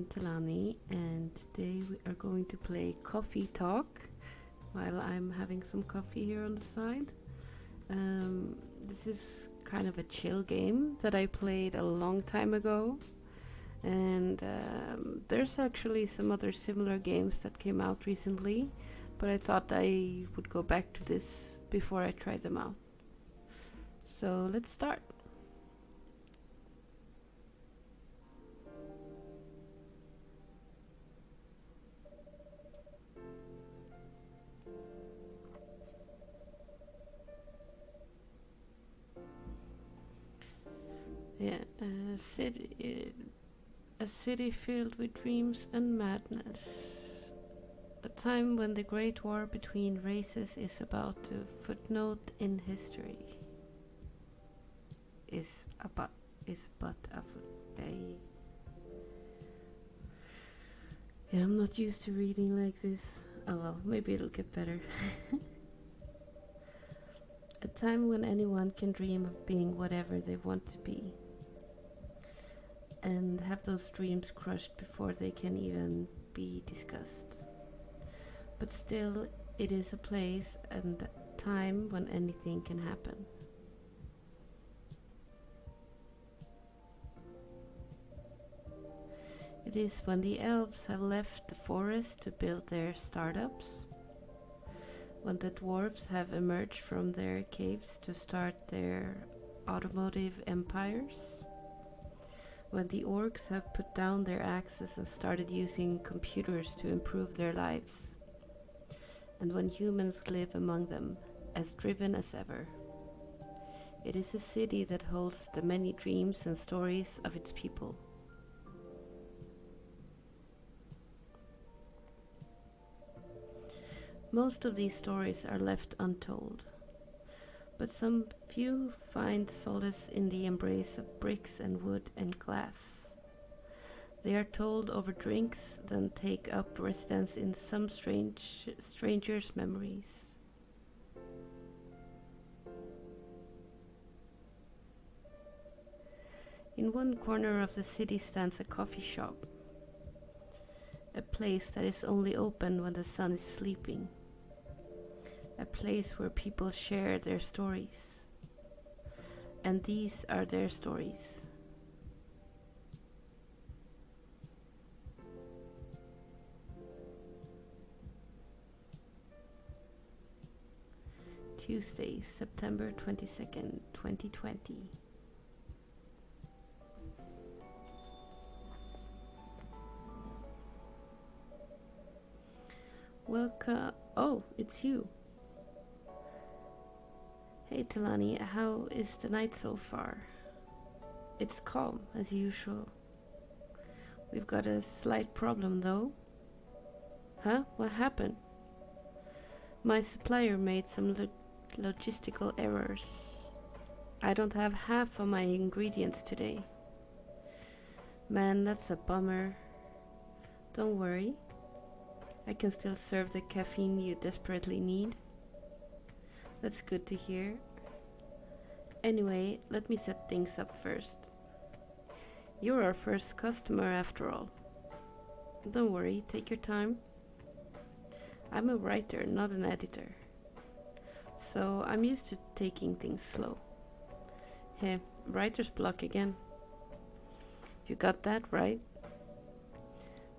Teláni, and today we are going to play Coffee Talk while I'm having some coffee here on the side. This is kind of a chill game that I played a long time ago, and there's actually some other similar games that came out recently, but I thought I would go back to this before I tried them out. So let's start. Yeah, a city filled with dreams and madness. A time when the great war between races is about to footnote in history. Is but a foot. Yeah, I'm not used to reading like this. Oh well, maybe it'll get better. A time when anyone can dream of being whatever they want to be, and have those dreams crushed before they can even be discussed. But still, it is a place and a time when anything can happen. It is when the elves have left the forest to build their startups, when the dwarves have emerged from their caves to start their automotive empires, when the orcs have put down their axes and started using computers to improve their lives, and when humans live among them, as driven as ever. It is a city that holds the many dreams and stories of its people. Most of these stories are left untold, but some few find solace in the embrace of bricks and wood and glass. They are told over drinks, then take up residence in some stranger's memories. In one corner of the city stands a coffee shop, a place that is only open when the sun is sleeping. A place where people share their stories. And these are their stories. Tuesday, September 22nd, 2020. Welcome. Oh, it's you. Hey Teláni, how is the night so far? It's calm, as usual. We've got a slight problem though. Huh? What happened? My supplier made some logistical errors. I don't have half of my ingredients today. Man, that's a bummer. Don't worry. I can still serve the caffeine you desperately need. That's good to hear. Anyway, let me set things up first. You're our first customer after all. Don't worry, take your time. I'm a writer, not an editor. So I'm used to taking things slow. Heh, writer's block again. You got that right?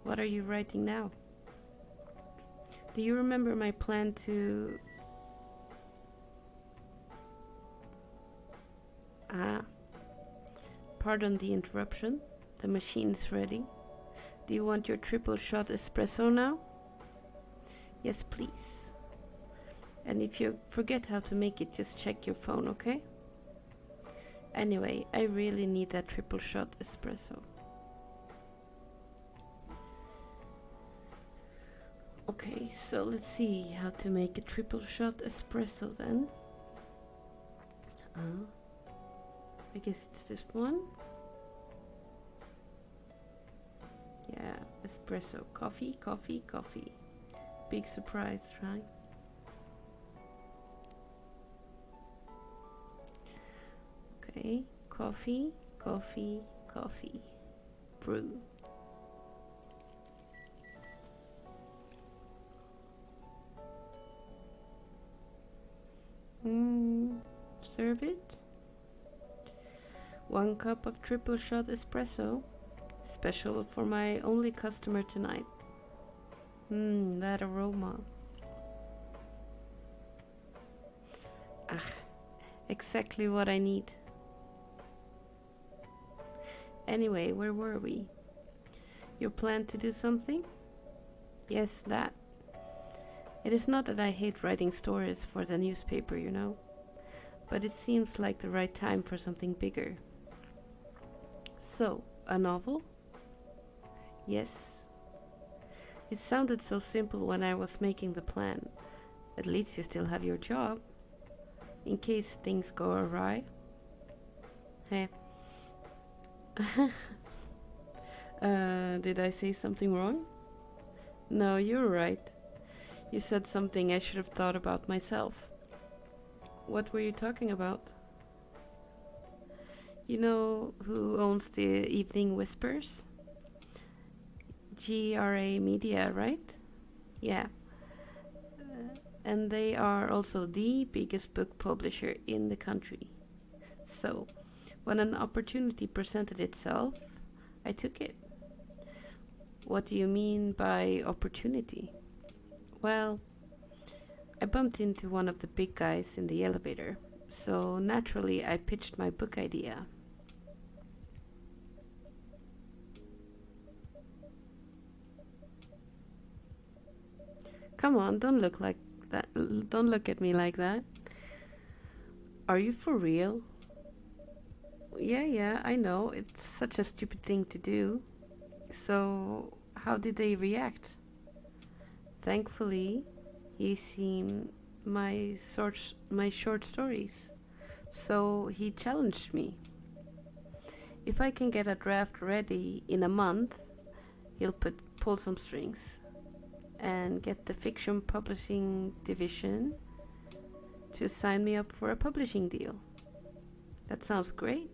What are you writing now? Do you remember my plan to... Pardon the interruption. The machine is ready. Do you want your triple shot espresso now? Yes, please. And if you forget how to make it, just check your phone, okay? Anyway, I really need that triple shot espresso. Okay, so let's see how to make a triple shot espresso then. I guess it's this one. Yeah, espresso, coffee, coffee, coffee. Big surprise, right? Okay, coffee, coffee, coffee. Brew. serve it? 1 cup of triple shot espresso. Special for my only customer tonight. That aroma. Ah, exactly what I need. Anyway, where were we? Your plan to do something? Yes, that. It is not that I hate writing stories for the newspaper, you know, but it seems like the right time for something bigger. So, a novel? Yes. It sounded so simple when I was making the plan. At least you still have your job, in case things go awry. Hey. Did I say something wrong? No, you're right. You said something I should have thought about myself. What were you talking about? You know who owns the Evening Whispers? GRA Media, right? Yeah. And they are also the biggest book publisher in the country. So, when an opportunity presented itself, I took it. What do you mean by opportunity? Well, I bumped into one of the big guys in the elevator, so naturally I pitched my book idea. Come on, don't look like that. Don't look at me like that. Are you for real? Yeah, I know. It's such a stupid thing to do. So, how did they react? Thankfully, he seen my short stories. So, he challenged me. If I can get a draft ready in a month, he'll pull some strings and get the fiction publishing division to sign me up for a publishing deal. That sounds great.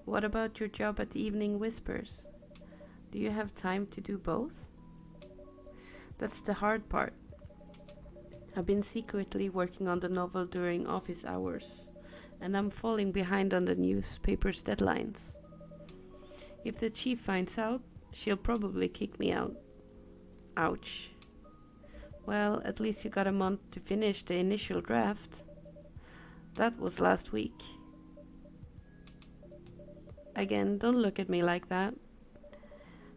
What about your job at the Evening Whispers? Do you have time to do both? That's the hard part. I've been secretly working on the novel during office hours, and I'm falling behind on the newspaper's deadlines. If the chief finds out, she'll probably kick me out. Ouch. Well, at least you got a month to finish the initial draft. That was last week. Again, don't look at me like that.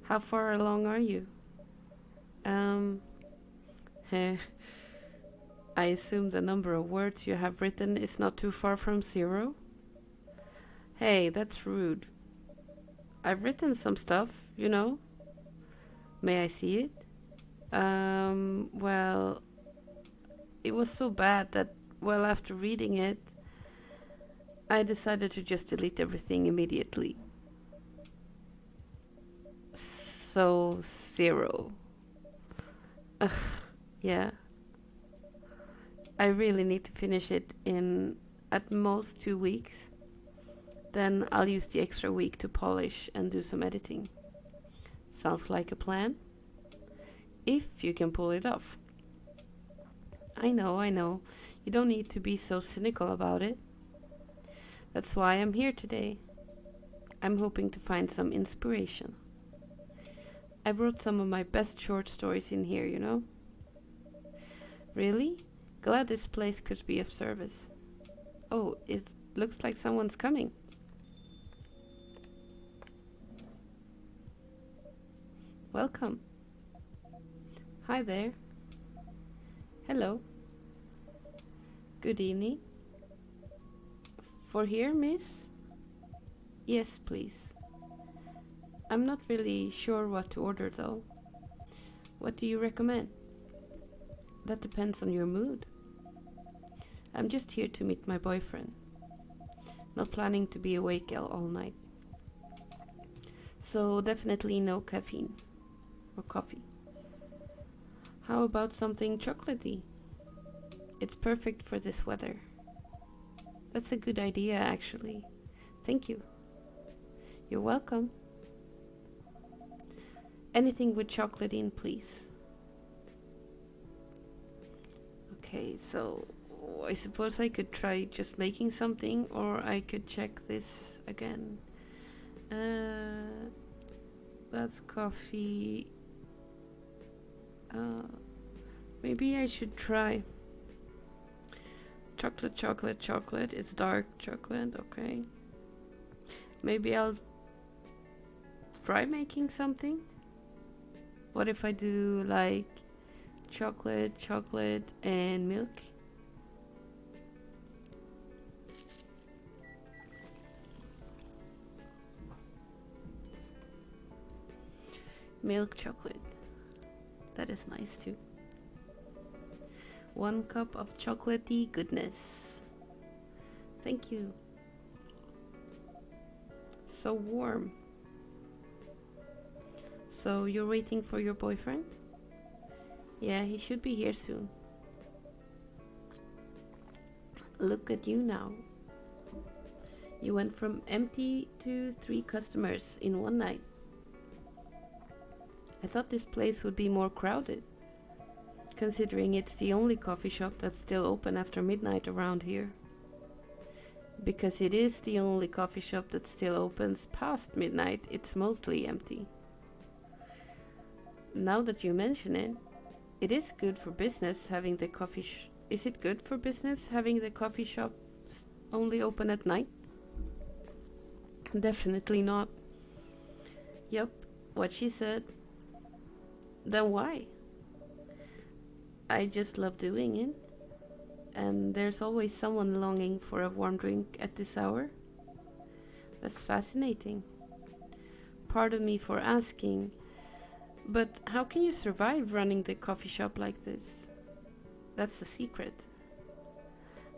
How far along are you? I assume the number of words you have written is not too far from 0? Hey, that's rude. I've written some stuff, you know. May I see it? Well, it was so bad that, well, after reading it, I decided to just delete everything immediately. So, 0. Ugh, yeah. I really need to finish it in at most 2 weeks. Then I'll use the extra week to polish and do some editing. Sounds like a plan? If you can pull it off. I know. You don't need to be so cynical about it. That's why I'm here today. I'm hoping to find some inspiration. I wrote some of my best short stories in here, you know. Really? Glad this place could be of service. Oh, it looks like someone's coming. Welcome. Hi there. Hello. Good evening. For here, miss? Yes, please. I'm not really sure what to order though. What do you recommend? That depends on your mood. I'm just here to meet my boyfriend. Not planning to be awake all night. So definitely no caffeine or coffee. How about something chocolatey? It's perfect for this weather. That's a good idea, actually. Thank you. You're welcome. Anything with chocolate in, please. Okay, so I suppose I could try just making something, or I could check this again. That's coffee. Maybe I should try chocolate, chocolate, chocolate. It's dark chocolate, okay. Maybe I'll try making something. What if I do like chocolate, chocolate, and milk? Milk chocolate. That is nice too. 1 cup of chocolatey goodness. Thank you. So warm. So you're waiting for your boyfriend? Yeah, he should be here soon. Look at you now. You went from empty to 3 customers in one night. I thought this place would be more crowded, considering it's the only coffee shop that's still open after midnight around here. Because it is the only coffee shop that still opens past midnight, it's mostly empty. Now that you mention it, it is good for business having the coffee is it good for business having the coffee shop only open at night? Definitely not. Yup, what she said. Then why? I just love doing it. And there's always someone longing for a warm drink at this hour. That's fascinating. Pardon me for asking, but how can you survive running the coffee shop like this? That's the secret.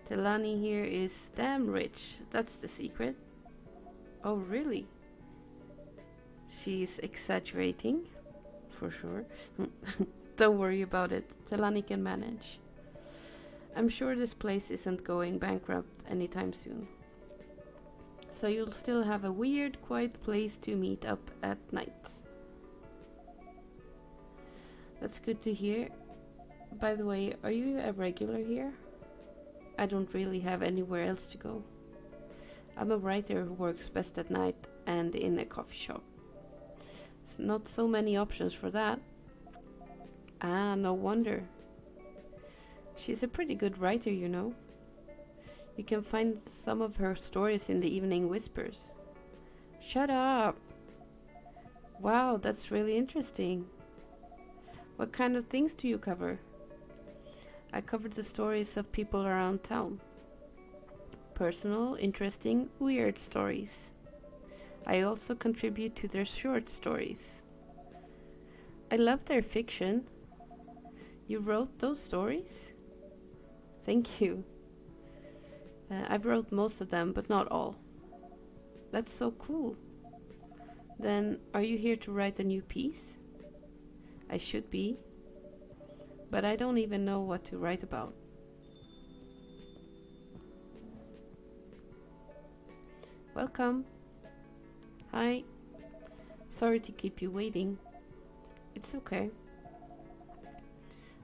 Teláni here is damn rich. That's the secret. Oh, really? She's exaggerating, for sure. Don't worry about it. Teláni can manage. I'm sure this place isn't going bankrupt anytime soon. So you'll still have a weird, quiet place to meet up at night. That's good to hear. By the way, are you a regular here? I don't really have anywhere else to go. I'm a writer who works best at night and in a coffee shop. It's not so many options for that. Ah, no wonder. She's a pretty good writer, you know. You can find some of her stories in the Evening Whispers. Shut up! Wow, that's really interesting. What kind of things do you cover? I cover the stories of people around town. Personal, interesting, weird stories. I also contribute to their short stories. I love their fiction. You wrote those stories? Thank you. I've wrote most of them, but not all. That's so cool. Then, are you here to write a new piece? I should be, but I don't even know what to write about. Welcome. Hi. Sorry to keep you waiting. It's okay.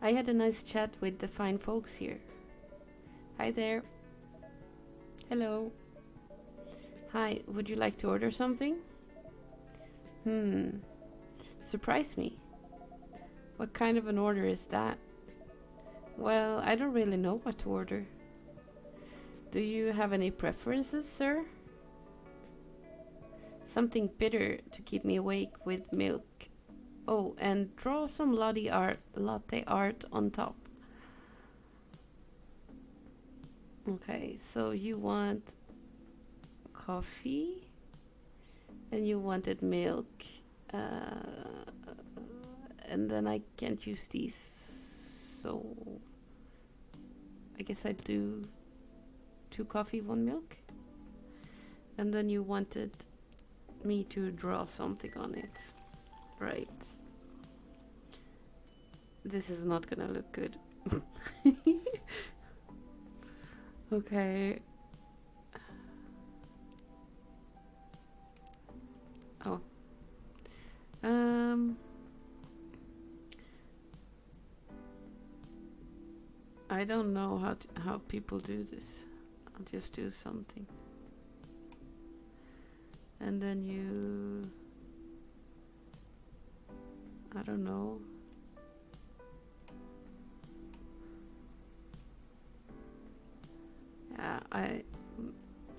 I had a nice chat with the fine folks here. Hi there. Hello. Hi, would you like to order something? Surprise me. What kind of an order is that? Well, I don't really know what to order. Do you have any preferences, sir? Something bitter to keep me awake with milk. Oh, and draw some latte art on top. Okay, so you want coffee and you wanted milk. And then I can't use these, so I guess I'd do 2 coffee, 1 milk. And then you wanted me to draw something on it. Right. This is not gonna look good. Okay. Oh. I don't know how people do this. I'll just do something. And then you... I don't know.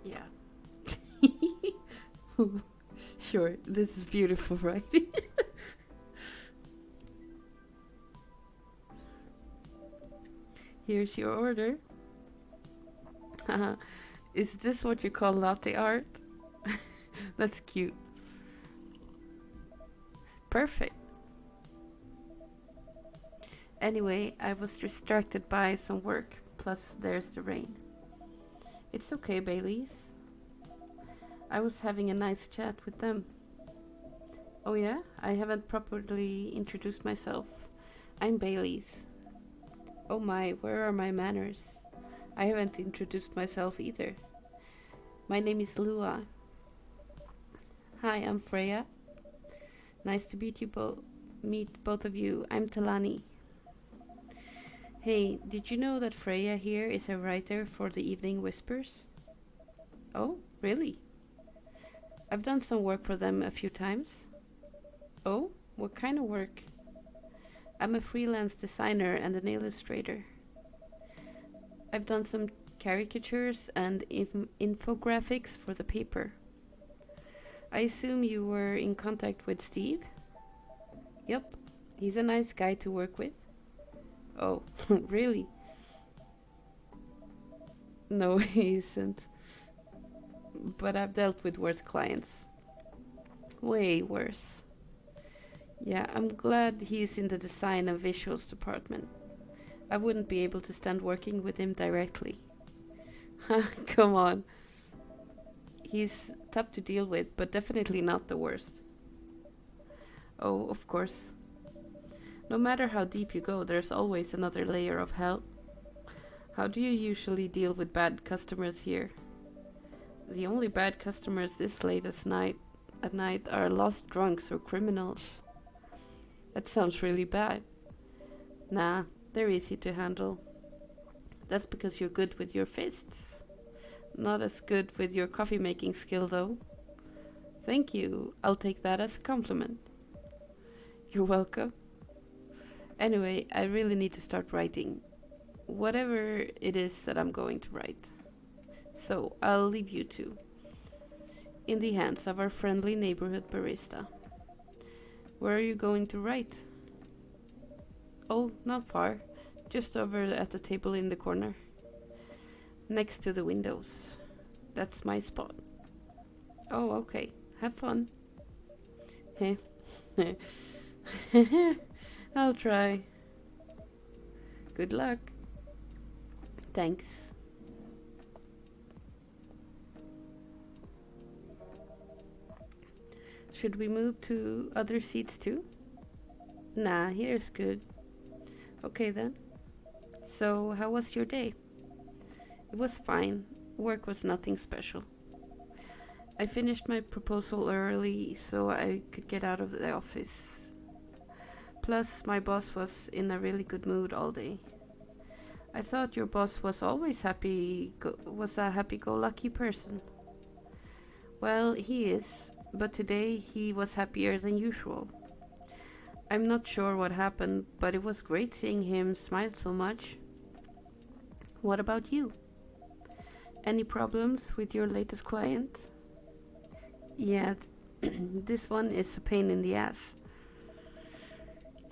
Yeah. Sure, this is beautiful, right? Here's your order. Is this what you call latte art? That's cute. Perfect. Anyway, I was distracted by some work, plus there's the rain. It's okay, Baileys. I was having a nice chat with them. Oh yeah? I haven't properly introduced myself. I'm Baileys. Oh my, where are my manners? I haven't introduced myself either. My name is Lua. Hi, I'm Freya. Nice to meet both of you. I'm Teláni. Hey, did you know that Freya here is a writer for the Evening Whispers? Oh, really? I've done some work for them a few times. Oh, what kind of work? I'm a freelance designer and an illustrator. I've done some caricatures and infographics for the paper. I assume you were in contact with Steve? Yep, he's a nice guy to work with. Oh, really? No, he isn't. But I've dealt with worse clients. Way worse. Yeah, I'm glad he's in the design and visuals department. I wouldn't be able to stand working with him directly. Come on. He's tough to deal with, but definitely not the worst. Oh, of course. No matter how deep you go, there's always another layer of hell. How do you usually deal with bad customers here? The only bad customers this late at night are lost drunks or criminals. That sounds really bad. Nah, they're easy to handle. That's because you're good with your fists. Not as good with your coffee making skill though. Thank you, I'll take that as a compliment. You're welcome. Anyway, I really need to start writing. Whatever it is that I'm going to write. So, I'll leave you two in the hands of our friendly neighborhood barista. Where are you going to write? Oh, not far. Just over at the table in the corner. Next to the windows. That's my spot. Oh, okay. Have fun. Heh. I'll try. Good luck. Thanks. Should we move to other seats too? Nah, here's good. Okay then. So, how was your day? It was fine. Work was nothing special. I finished my proposal early so I could get out of the office. Plus, my boss was in a really good mood all day. I thought your boss was always was a happy-go-lucky person. Well, he is, but today he was happier than usual. I'm not sure what happened, but it was great seeing him smile so much. What about you? Any problems with your latest client? Yeah, this one is a pain in the ass.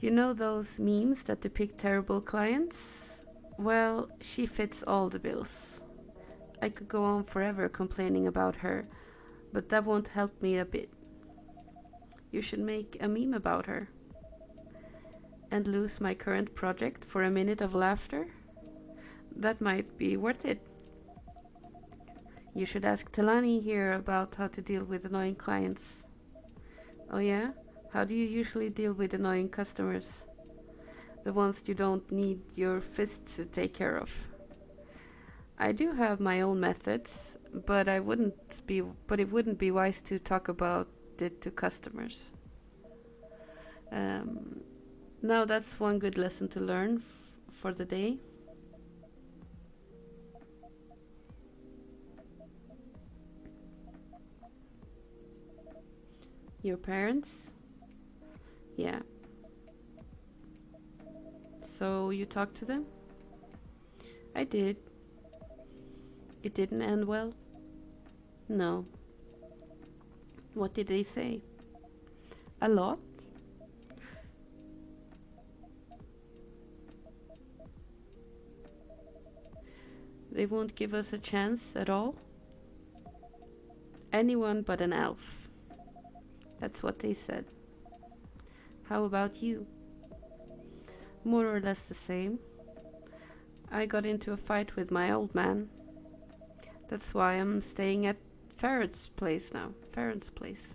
You know those memes that depict terrible clients? Well, she fits all the bills. I could go on forever complaining about her, but that won't help me a bit. You should make a meme about her. And lose my current project for a minute of laughter? That might be worth it. You should ask Teláni here about how to deal with annoying clients. Oh yeah? How do you usually deal with annoying customers? The ones you don't need your fists to take care of. I do have my own methods, but it wouldn't be wise to talk about it to customers. Now that's one good lesson to learn for the day. Your parents? Yeah. So you talked to them? I did. It didn't end well? No. What did they say? A lot? They won't give us a chance at all? Anyone but an elf. That's what they said. How about you? More or less the same. I got into a fight with my old man. That's why I'm staying at Farron's place now. Farron's place.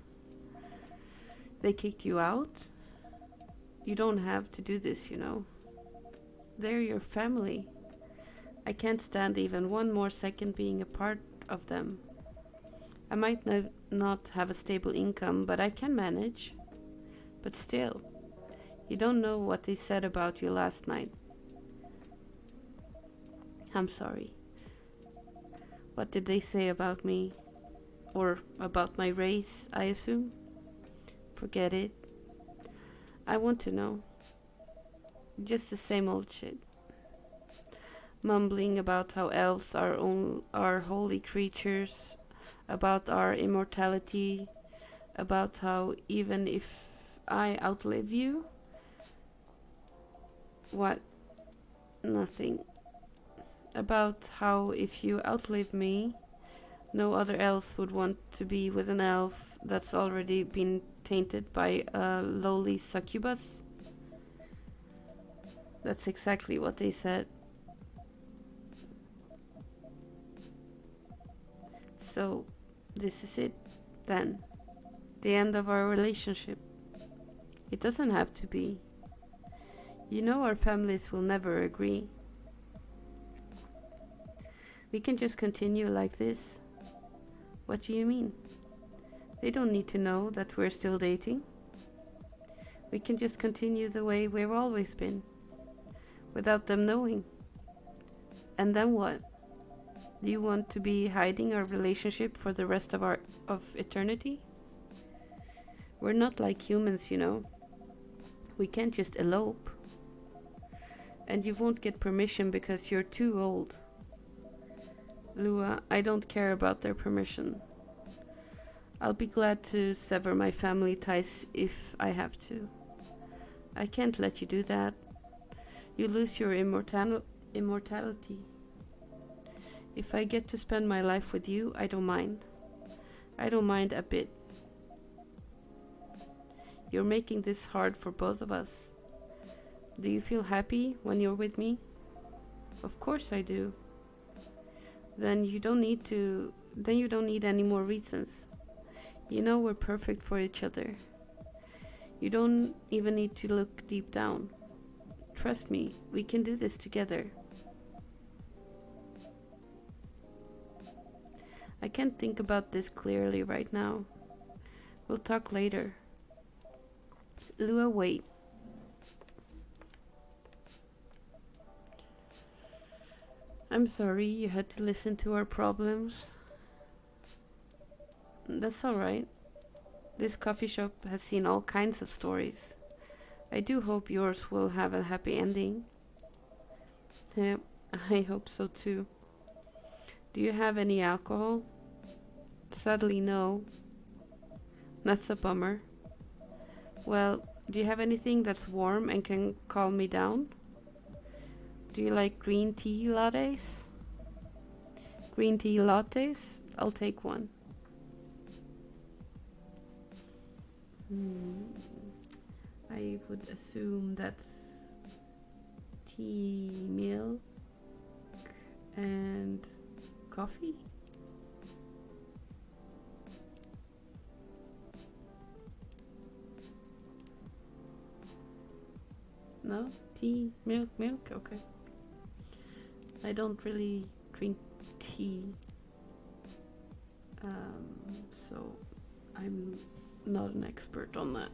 They kicked you out? You don't have to do this, you know. They're your family. I can't stand even one more second being a part of them. I might not have a stable income, but I can manage. But still, you don't know what they said about you last night. I'm sorry. What did they say about me? Or about my race, I assume? Forget it. I want to know. Just the same old shit. Mumbling about how elves are holy creatures, about our immortality, about how even if I outlive you... What? Nothing. About how if you outlive me, no other elf would want to be with an elf that's already been tainted by a lowly succubus. That's exactly what they said. So, this is it, then. The end of our relationship. It doesn't have to be. You know our families will never agree. We can just continue like this. What do you mean? They don't need to know that we're still dating. We can just continue the way we've always been, without them knowing. And then what? Do you want to be hiding our relationship for the rest of eternity? We're not like humans, you know. We can't just elope. And you won't get permission because you're too old. Lua, I don't care about their permission. I'll be glad to sever my family ties if I have to. I can't let you do that. You lose your immortality. If I get to spend my life with you, I don't mind. I don't mind a bit. You're making this hard for both of us. Do you feel happy when you're with me? Of course I do. Then you don't need any more reasons. You know we're perfect for each other. You don't even need to look deep down. Trust me, we can do this together. I can't think about this clearly right now. We'll talk later. Lua, wait. I'm sorry you had to listen to our problems. That's alright. This coffee shop has seen all kinds of stories. I do hope yours will have a happy ending. Yeah, I hope so too. Do you have any alcohol? Sadly, no. That's a bummer. Well, do you have anything that's warm and can calm me down? Do you like green tea lattes? Green tea lattes? I'll take one. I would assume that's tea, milk, and coffee? No? Tea, milk, okay. I don't really drink tea, so I'm not an expert on that.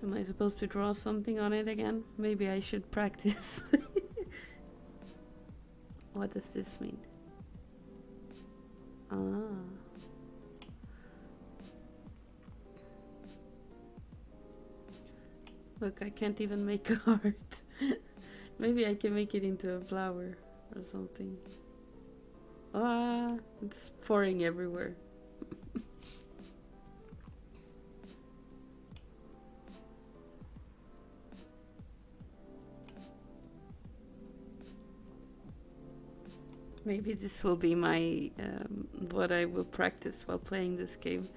Am I supposed to draw something on it again? Maybe I should practice. What does this mean? Ah. Look, I can't even make a heart. Maybe I can make it into a flower or something. Ah, it's pouring everywhere. Maybe this will be my what I will practice while playing this game.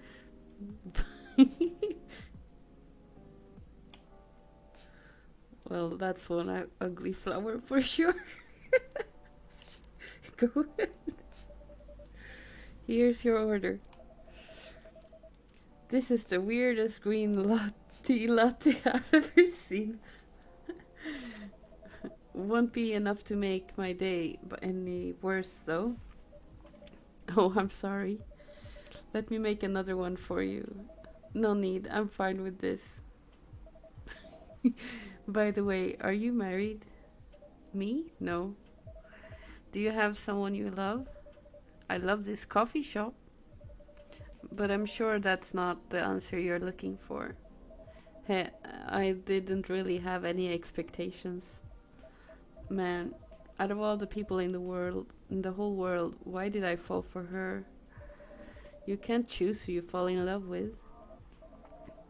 Well, that's one ugly flower for sure. Go ahead. Here's your order. This is the weirdest green latte I've ever seen. Won't be enough to make my day but any worse though. Oh, I'm sorry. Let me make another one for you. No need, I'm fine with this. By the way, are you married? Me? No. Do you have someone you love? I love this coffee shop. But I'm sure that's not the answer you're looking for. Hey, I didn't really have any expectations. Man, out of all the people in the world, in the whole world, why did I fall for her? You can't choose who you fall in love with.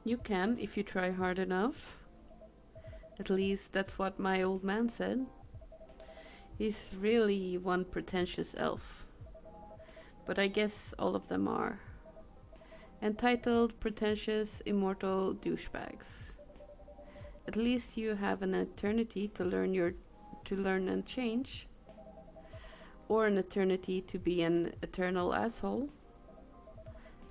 You can if you try hard enough. At least that's what my old man said. He's really one pretentious elf. But I guess all of them are. Entitled, pretentious, immortal douchebags. At least you have an eternity to learn and change. Or an eternity to be an eternal asshole.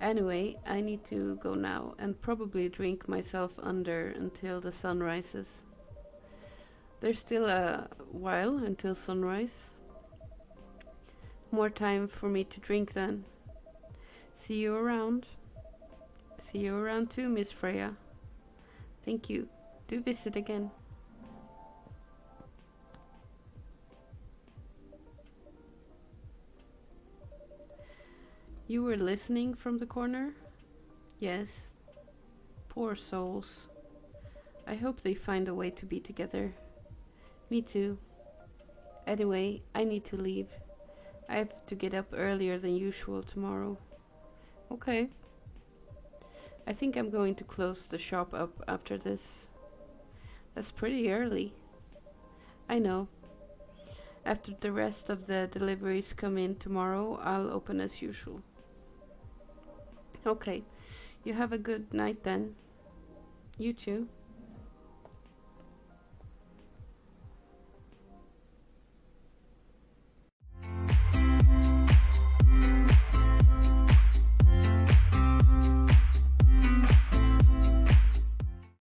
Anyway, I need to go now and probably drink myself under until the sun rises. There's still a while until sunrise. More time for me to drink then. See you around. See you around too, Miss Freya. Thank you. Do visit again. You were listening from the corner? Yes. Poor souls. I hope they find a way to be together. Me too. Anyway, I need to leave. I have to get up earlier than usual tomorrow. Okay. I think I'm going to close the shop up after this. That's pretty early. I know. After the rest of the deliveries come in tomorrow, I'll open as usual. Okay. You have a good night then. You too.